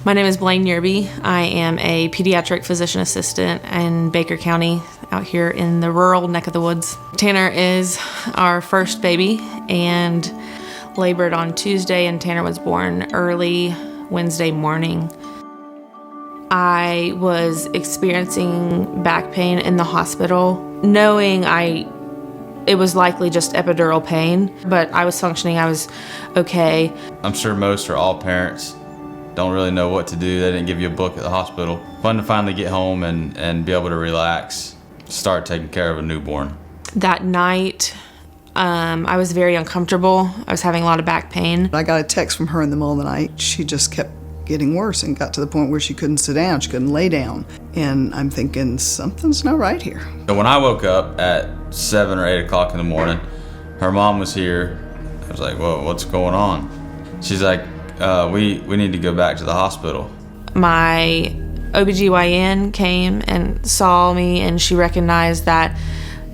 My name is Blayne Yerby. I am a pediatric physician assistant in Baker County out here in the rural neck of the woods. Tanner is our first baby and labored on Tuesday, and Tanner was born early Wednesday morning. I was experiencing back pain in the hospital, knowing it was likely just epidural pain, but I was functioning, I was okay. I'm sure most or all parents don't really know what to do. They didn't give you a book at the hospital. Fun to finally get home and be able to relax, start taking care of a newborn. That night, I was very uncomfortable. I was having a lot of back pain. I got a text from her in the middle of the night. She just kept getting worse and got to the point where she couldn't sit down, she couldn't lay down. And I'm thinking, something's not right here. So when I woke up at 7 or 8 o'clock in the morning, her mom was here. I was like, well, what's going on? She's like, we need to go back to the hospital. My OBGYN came and saw me, and she recognized that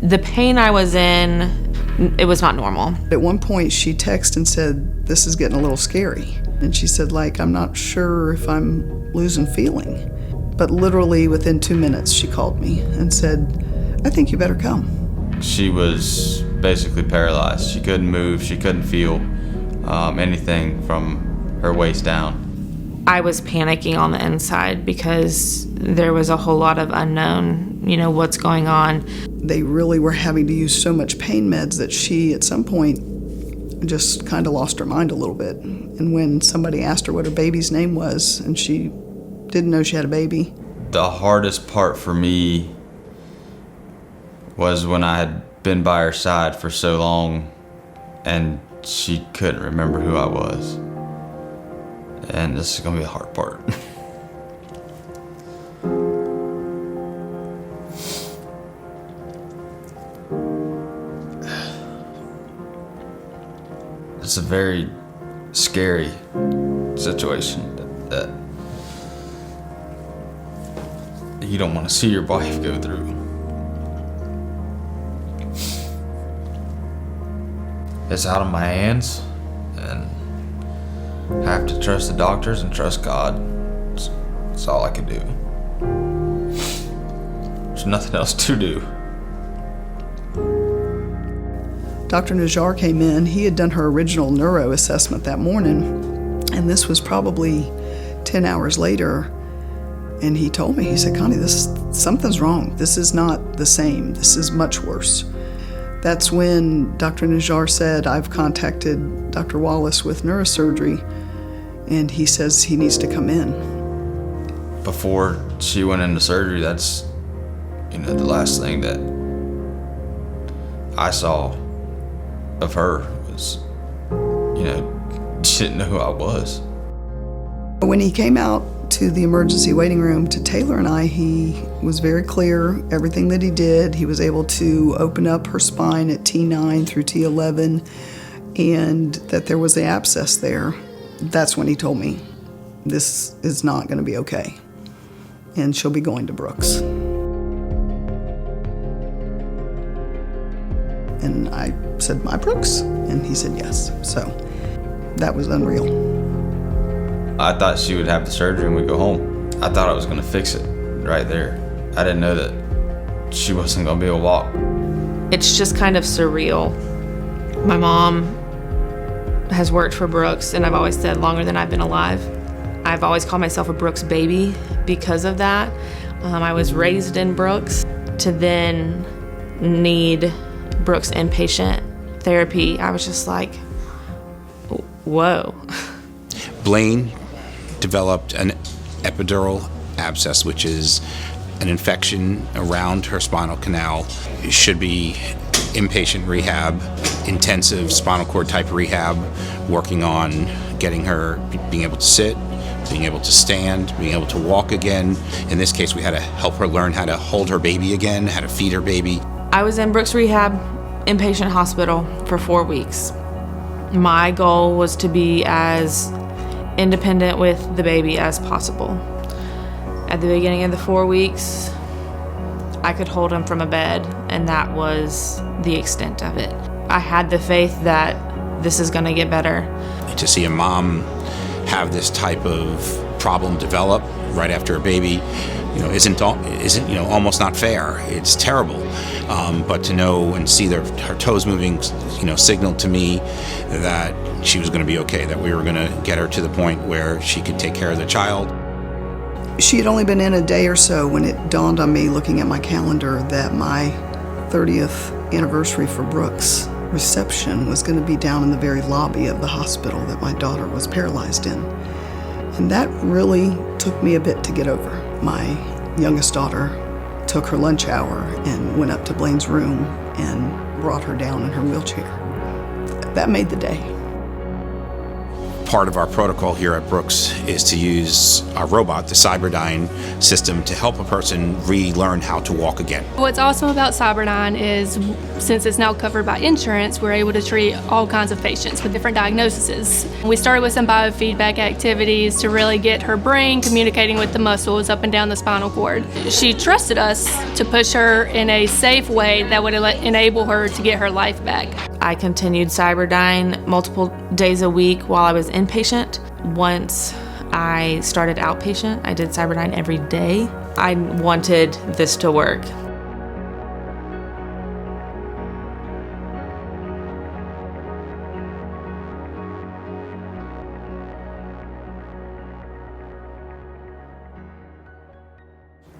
the pain I was in, it was not normal. At one point she texted and said, this is getting a little scary. And she said, I'm not sure if I'm losing feeling. But literally within 2 minutes she called me and said, I think you better come. She was basically paralyzed. She couldn't move, she couldn't feel anything from her waist down. I was panicking on the inside because there was a whole lot of unknown, what's going on. They really were having to use so much pain meds that she, at some point, just kind of lost her mind a little bit. And when somebody asked her what her baby's name was, and she didn't know she had a baby. The hardest part for me was when I had been by her side for so long and she couldn't remember who I was. And this is gonna be the hard part. It's a very scary situation that you don't want to see your wife go through. It's out of my hands, and I have to trust the doctors and trust God. That's all I can do. There's nothing else to do. Dr. Najjar came in. He had done her original neuro assessment that morning, and this was probably 10 hours later. And he told me, he said, Connie, something's wrong. This is not the same. This is much worse. That's when Dr. Najjar said, I've contacted Dr. Wallace with neurosurgery, and he says he needs to come in. Before she went into surgery, that's, the last thing that I saw of her was, she didn't know who I was. When he came out to the emergency waiting room to Taylor and I, he was very clear, everything that he did. He was able to open up her spine at T9 through T11, and that there was the abscess there. That's when he told me, this is not going to be okay, and she'll be going to Brooks. And I said, my Brooks? And he said yes. So that was unreal. I thought she would have the surgery and we'd go home. I thought I was going to fix it right there. I didn't know that she wasn't going to be able to walk. It's just kind of surreal. My mom has worked for Brooks, and I've always said longer than I've been alive. I've always called myself a Brooks baby because of that. I was raised in Brooks to then need Brooks inpatient therapy. I was just like, whoa. Blayne developed an epidural abscess, which is an infection around her spinal canal. It should be inpatient rehab, intensive spinal cord type rehab, working on getting her being able to sit, being able to stand, being able to walk again. In this case, we had to help her learn how to hold her baby again, how to feed her baby. I was in Brooks Rehab Inpatient Hospital for 4 weeks. My goal was to be as independent with the baby as possible. At the beginning of the 4 weeks, I could hold him from a bed, and that was the extent of it. I had the faith that this is going to get better. To see a mom have this type of problem develop right after a baby, isn't almost not fair. It's terrible. But to know and see her toes moving, signaled to me that she was going to be okay, that we were going to get her to the point where she could take care of the child. She had only been in a day or so when it dawned on me, looking at my calendar, that my 30th anniversary for Brooks reception was going to be down in the very lobby of the hospital that my daughter was paralyzed in. And that really took me a bit to get over. My youngest daughter took her lunch hour and went up to Blayne's room and brought her down in her wheelchair. That made the day. Part of our protocol here at Brooks is to use our robot, the Cyberdyne system, to help a person relearn how to walk again. What's awesome about Cyberdyne is, since it's now covered by insurance, we're able to treat all kinds of patients with different diagnoses. We started with some biofeedback activities to really get her brain communicating with the muscles up and down the spinal cord. She trusted us to push her in a safe way that would enable her to get her life back. I continued Cyberdyne multiple days a week while I was inpatient. Once I started outpatient, I did Cyberdyne every day. I wanted this to work.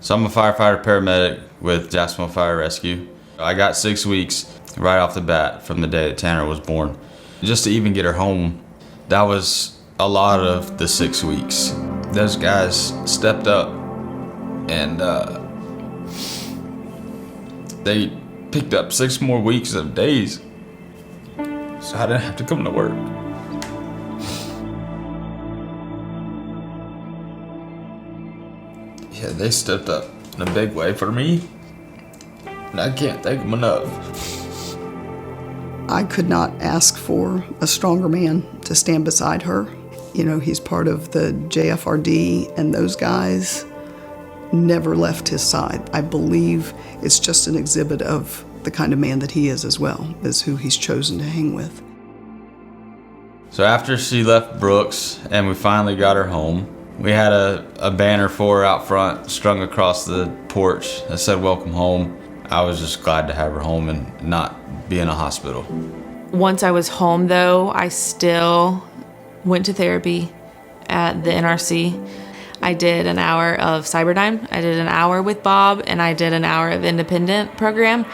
So I'm a firefighter paramedic with Jacksonville Fire Rescue. I got 6 weeks right off the bat from the day that Tanner was born. Just to even get her home, that was a lot of the 6 weeks. Those guys stepped up and they picked up 6 more weeks of days, so I didn't have to come to work. Yeah, they stepped up in a big way for me, and I can't thank them enough. I could not ask for a stronger man to stand beside her. He's part of the JFRD, and those guys never left his side. I believe it's just an exhibit of the kind of man that he is as well, as who he's chosen to hang with. So after she left Brooks and we finally got her home, we had a banner for her out front strung across the porch that said "Welcome home." I was just glad to have her home and not be in a hospital. Once I was home, though, I still went to therapy at the NRC. I did an hour of Cyberdyne, I did an hour with Bob, and I did an hour of independent program.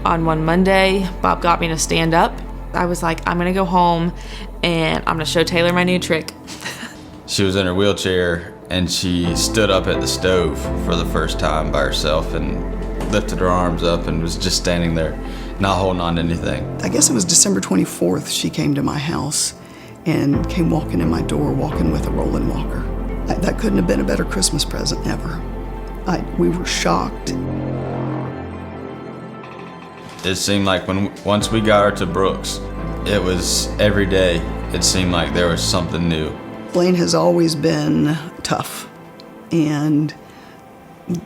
On one Monday, Bob got me to stand up. I was like, I'm gonna go home and I'm gonna show Taylor my new trick. She was in her wheelchair and she stood up at the stove for the first time by herself and lifted her arms up and was just standing there, not holding on to anything. I guess it was December 24th she came to my house and came walking in my door, walking with a rolling walker. That couldn't have been a better Christmas present ever. We were shocked. It seemed like once we got her to Brooks, it was every day. It seemed like there was something new. Blayne has always been tough, and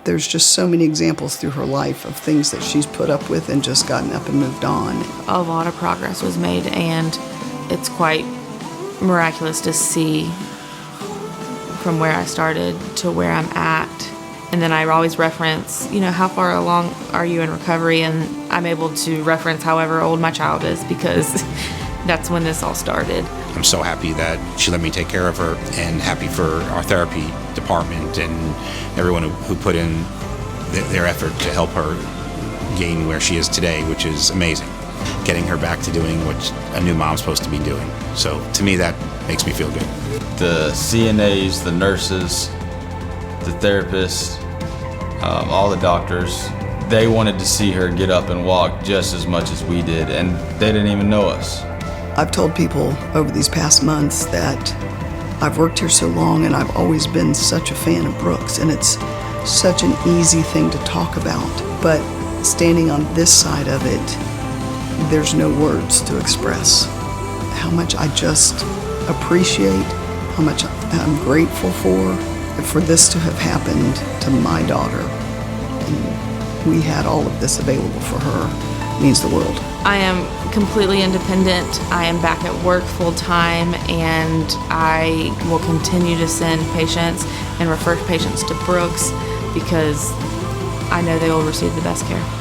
there's just so many examples through her life of things that she's put up with and just gotten up and moved on. A lot of progress was made, and it's quite miraculous to see from where I started to where I'm at. And then I always reference, how far along are you in recovery? And I'm able to reference however old my child is, because that's when this all started. I'm so happy that she let me take care of her, and happy for our therapy department and everyone who put in their effort to help her gain where she is today, which is amazing. Getting her back to doing what a new mom's supposed to be doing. So to me, that makes me feel good. The CNAs, the nurses, the therapists, all the doctors, they wanted to see her get up and walk just as much as we did, and they didn't even know us. I've told people over these past months that I've worked here so long and I've always been such a fan of Brooks, and it's such an easy thing to talk about. But standing on this side of it, there's no words to express how much I just appreciate, how much I'm grateful for this to have happened to my daughter. And we had all of this available for her. means the world. I am completely independent. I am back at work full time, and I will continue to send patients and refer patients to Brooks because I know they will receive the best care.